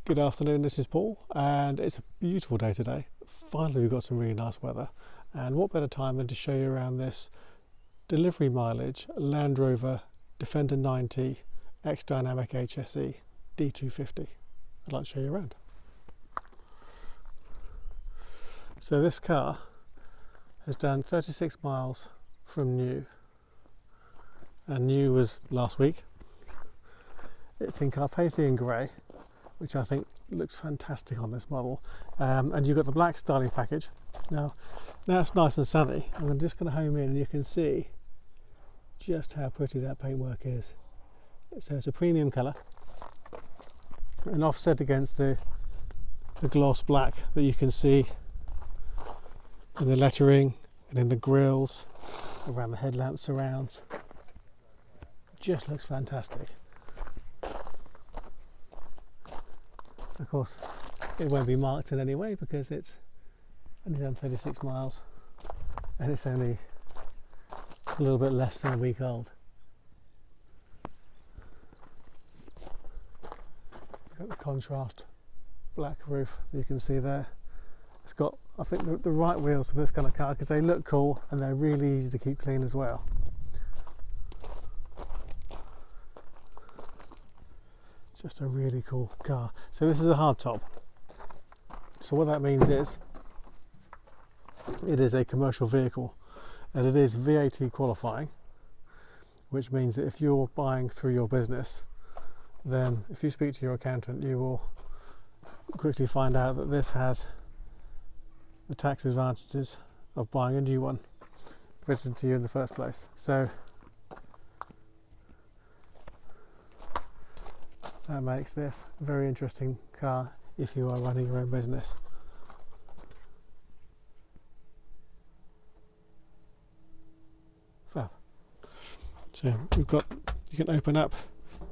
Good afternoon, this is Paul, and it's a beautiful day today. Finally we've got some really nice weather, and what better time than to show you around this delivery mileage Landrover Defender 90 X Dynamic HSE D250. I'd like to show you around. So this car has done 36 miles from new, and new was last week. It's in Carpathian grey, which I think looks fantastic on this model, and you've got the black styling package. Now it's nice and sunny, and I'm just going to home in and you can see just how pretty that paintwork is. So it's a premium colour and offset against the gloss black that you can see in the lettering and in the grills, around the headlamp surrounds. Just looks fantastic. Of course, it won't be marked in any way because it's only done 36 miles and it's only a little bit less than a week old. Got the contrast black roof that you can see there. It's got, I think, the right wheels for this kind of car because they look cool and they're really easy to keep clean as well. Just a really cool car. So this is a hardtop. So what that means is it is a commercial vehicle and it is VAT qualifying, which means that if you're buying through your business, then if you speak to your accountant, you will quickly find out that this has the tax advantages of buying a new one written to you in the first place. So that makes this a very interesting car if you are running your own business. Fab. So we've got, you can open up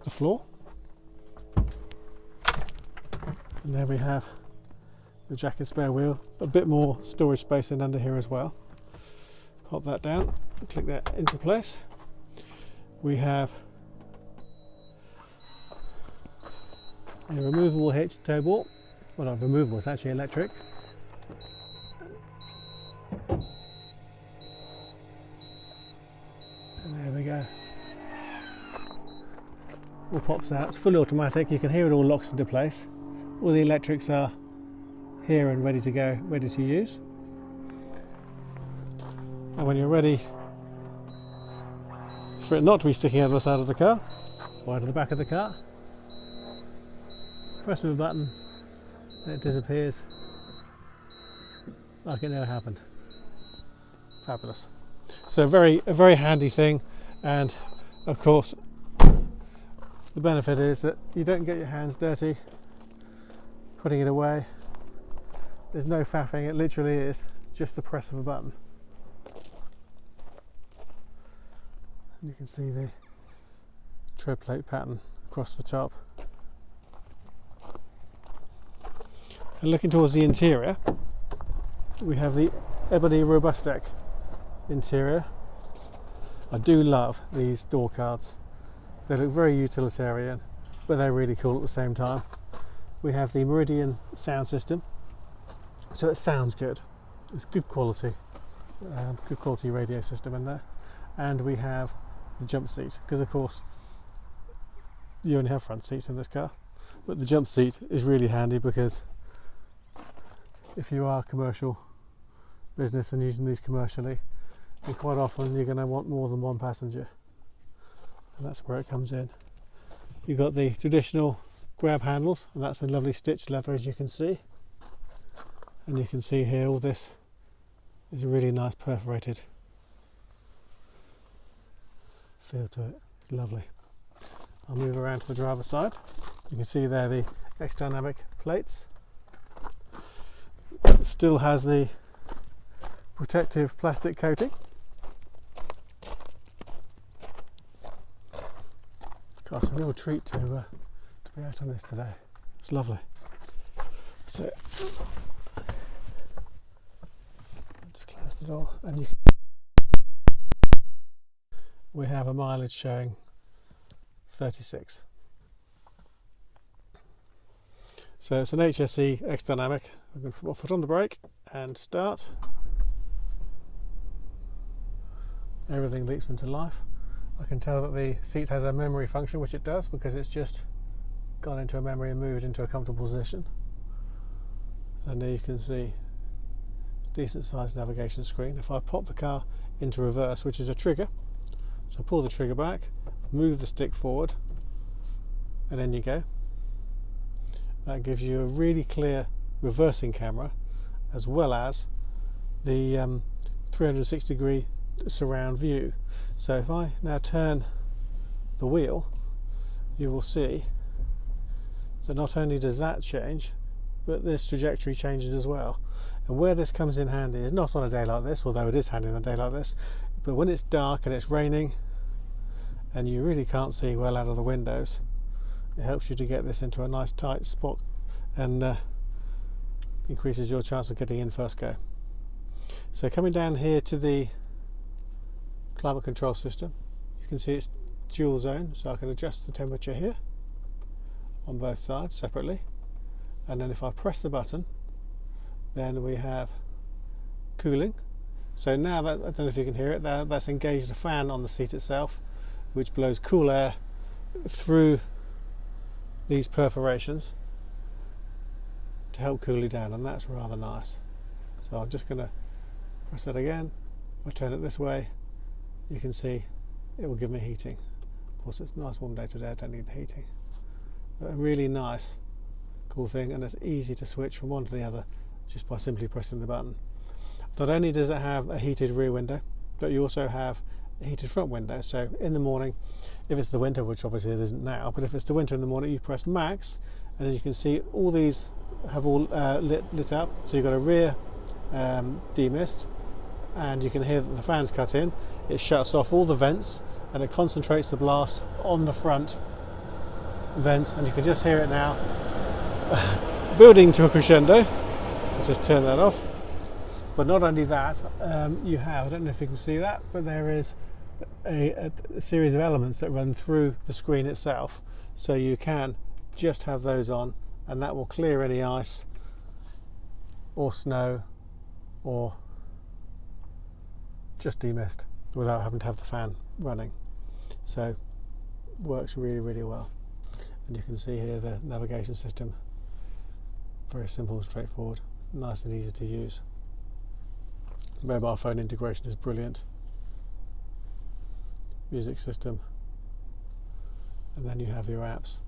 the floor, and there we have the jack and spare wheel, a bit more storage space than under here as well. Pop that down, click that into place. We have a removable hitch tow ball. Well, not removable, it's actually electric. And there we go. All pops out. It's fully automatic. You can hear it all locks into place. All the electrics are here and ready to go, ready to use. And when you're ready for it not to be sticking out of the side of the car or out of the back of the car, press of a button and it disappears like it never happened. Fabulous. So a very handy thing, and of course the benefit is that you don't get your hands dirty putting it away. There's no faffing, it literally is just the press of a button. And you can see the tread plate pattern across the top. And looking towards the interior, we have the ebony robust deck interior. I do love these door cards. They look very utilitarian, but they're really cool at the same time. We have the Meridian sound system, so it sounds good. It's good quality radio system in there. And we have the jump seat, because of course you only have front seats in this car, but the jump seat is really handy because if you are commercial business and using these commercially, then quite often you're going to want more than one passenger, and that's where it comes in. You've got the traditional grab handles, and that's a lovely stitched leather, as you can see, and you can see here all this is a really nice perforated feel to it. It's lovely. I'll move around to the driver's side. You can see there the X Dynamic plates. It still has the protective plastic coating. God, it's a real treat to be out on this today. It's lovely. So just close the door, and we have a mileage showing 36. So it's an HSE X Dynamic. I'm going to put my foot on the brake and start. Everything leaps into life. I can tell that the seat has a memory function, which it does, because it's just gone into a memory and moved into a comfortable position. And there you can see decent sized navigation screen. If I pop the car into reverse, which is a trigger, so pull the trigger back, move the stick forward, and then you go. That gives you a really clear reversing camera, as well as the 360-degree surround view. So if I now turn the wheel, you will see that not only does that change, but this trajectory changes as well. And where this comes in handy is not on a day like this, although it is handy on a day like this, but when it's dark and it's raining and you really can't see well out of the windows, it helps you to get this into a nice tight spot and increases your chance of getting in first go. So coming down here to the climate control system, you can see it's dual zone, so I can adjust the temperature here on both sides separately, and then if I press the button, then we have cooling. So now that, I don't know if you can hear it, that's engaged a fan on the seat itself, which blows cool air through these perforations to help cool it down, and that's rather nice. So I'm just going to press that again. If I turn it this way, you can see it will give me heating. Of course, it's a nice warm day today, I don't need the heating. But a really nice, cool thing, and it's easy to switch from one to the other just by simply pressing the button. Not only does it have a heated rear window, but you also have a heated front window. So in the morning, if it's the winter, which obviously it isn't now, but if it's the winter in the morning, you press max, and as you can see, all these have all lit up. So you've got a rear demist, and you can hear that the fan's cut in. It shuts off all the vents and it concentrates the blast on the front vents, and you can just hear it now building to a crescendo. Let's just turn that off. But not only that, you have, I don't know if you can see that, but there is a series of elements that run through the screen itself, so you can just have those on, and that will clear any ice or snow or just demist without having to have the fan running. So works really, really well. And you can see here the navigation system, very simple and straightforward, nice and easy to use. Mobile phone integration is brilliant. Music system, and then you have your apps,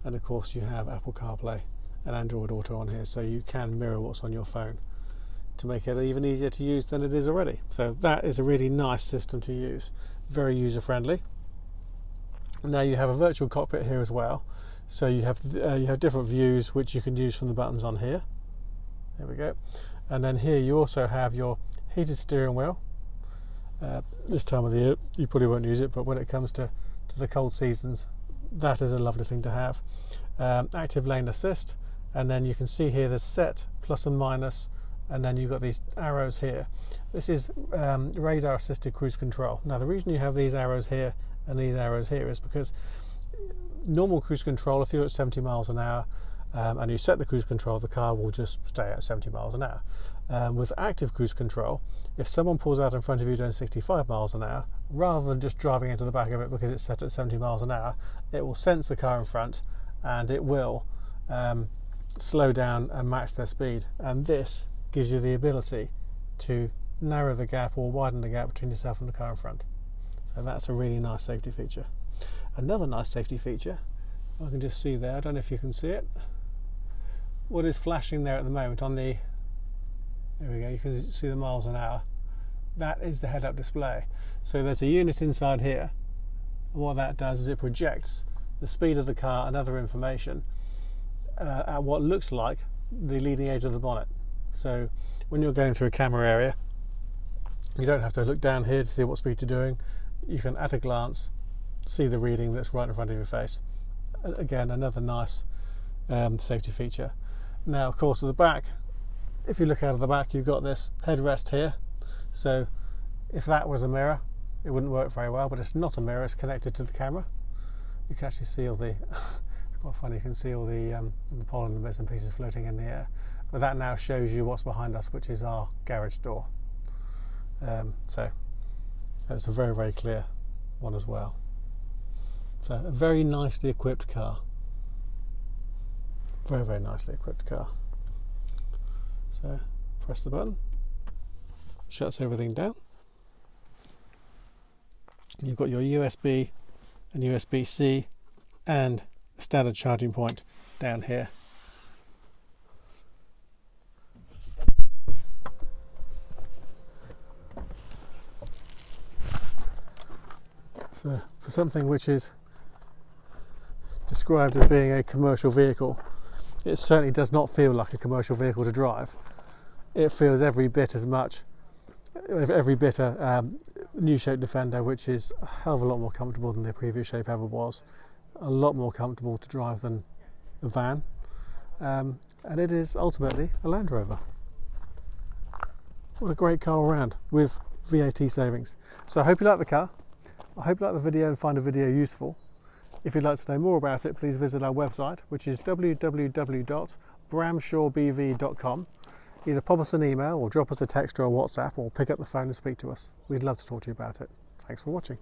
and of course you have Apple CarPlay and Android Auto on here, so you can mirror what's on your phone to make it even easier to use than it is already. So that is a really nice system to use, very user friendly. Now you have a virtual cockpit here as well, so you have different views which you can use from the buttons on here. There we go. And then here you also have your heated steering wheel. This time of the year you probably won't use it, but when it comes to the cold seasons, that is a lovely thing to have. Active lane assist, and then you can see here there's set, plus and minus, and then you've got these arrows here. This is radar assisted cruise control. Now the reason you have these arrows here and these arrows here is because normal cruise control, if you're at 70 miles an hour and you set the cruise control, the car will just stay at 70 miles an hour. With active cruise control, if someone pulls out in front of you doing 65 miles an hour, rather than just driving into the back of it because it's set at 70 miles an hour, it will sense the car in front and it will slow down and match their speed. And this gives you the ability to narrow the gap or widen the gap between yourself and the car in front. So that's a really nice safety feature. Another nice safety feature, I can just see there, I don't know if you can see it, what is flashing there at the moment on the, there we go, you can see the miles an hour. That is the head-up display. So there's a unit inside here, and what that does is it projects the speed of the car and other information at what looks like the leading edge of the bonnet. So when you're going through a camera area, you don't have to look down here to see what speed you're doing. You can at a glance see the reading that's right in front of your face. Again, another nice safety feature. Now of course at the back, if you look out of the back, you've got this headrest here. So if that was a mirror, it wouldn't work very well, but it's not a mirror, it's connected to the camera. You can actually see all the quite funny, you can see all the pollen and bits and pieces floating in the air. But that now shows you what's behind us, which is our garage door. So it's a very, very clear one as well. So a very nicely equipped car. Very, very nicely equipped car. So press the button, shuts everything down. You've got your USB and USB-C and a standard charging point down here. So for something which is described as being a commercial vehicle, it certainly does not feel like a commercial vehicle to drive. It feels every bit a new shape Defender, which is a hell of a lot more comfortable than the previous shape ever was. A lot more comfortable to drive than a van, and it is ultimately a Land Rover. What a great car around with VAT savings. So I hope you like the car. I hope you like the video and find the video useful. If you'd like to know more about it, please visit our website, which is www.bramshawebv.com. Either pop us an email or drop us a text or a WhatsApp, or pick up the phone and speak to us. We'd love to talk to you about it. Thanks for watching.